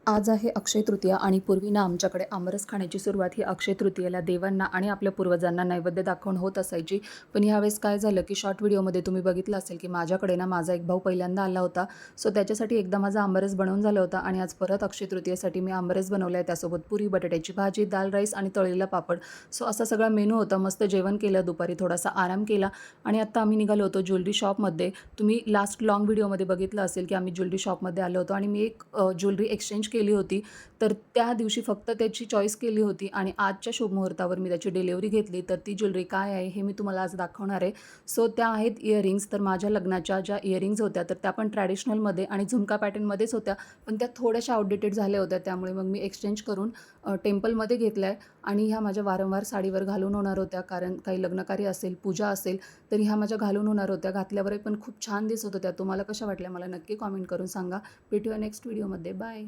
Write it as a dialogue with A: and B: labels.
A: आज आहे अक्षय तृतीया आणि पूर्वी ना आमच्याकडे आमरस खाण्याची सुरुवात ही अक्षय तृतीयेला देवांना आणि आपल्या पूर्वजांना नैवेद्य दाखवून होत असायची. पण ह्यावेळेस काय झालं की शॉर्ट व्हिडिओमध्ये तुम्ही बघितलं असेल की माझ्याकडे ना माझा एक भाऊ पहिल्यांदा आला होता. सो त्याच्यासाठी एकदा माझा आमरस बनवून झाला होता आणि आज परत अक्षय तृतीयेसाठी मी आमरस बनवला आहे. त्यासोबत पुरी, बटाट्याची भाजी, दाल राईस आणि तळलेला पापड. सो असा सगळा मेनू होता. मस्त जेवण केलं, दुपारी थोडासा आराम केला आणि आत्ता आम्ही निघालो होतो ज्वेलरी शॉपमध्ये. तुम्ही लास्ट लाँग व्हिडिओमध्ये बघितलं असेल की आम्ही ज्वेलरी शॉपमध्ये आलो होतो आणि मी एक ज्वेलरी एक्सचेंज केली होती. तर त्या दिवशी फक्त त्याची चॉईस केली होती आणि आजच्या शुभमुहूर्तावर मी त्याची डिलिव्हरी घेतली. तर ती ज्वेलरी काय आहे हे मी तुम्हाला आज दाखवणार आहे. सो त्या आहेत इयरिंग्स. तर माझ्या लग्नाच्या ज्या इयरिंग्ज होत्या तर त्या पण ट्रॅडिशनलमध्ये आणि झुमका पॅटर्नमध्येच होत्या. पण त्या थोड्याशा आउटडेटेड झाल्या होत्या. त्यामुळे मग मी एक्सचेंज करून टेम्पलमध्ये घेतल्या आहे आणि ह्या माझ्या वारंवार साडीवर घालून होणार होत्या. कारण काही लग्नकार्य असेल, पूजा असेल, तर ह्या माझ्या घालून होणार होत्या. घातल्यावरही पण खूप छान दिसत होत्या. तुम्हाला कशा वाटल्या मला नक्की कॉमेंट करून सांगा. भेटूया नेक्स्ट व्हिडिओमध्ये. बाय.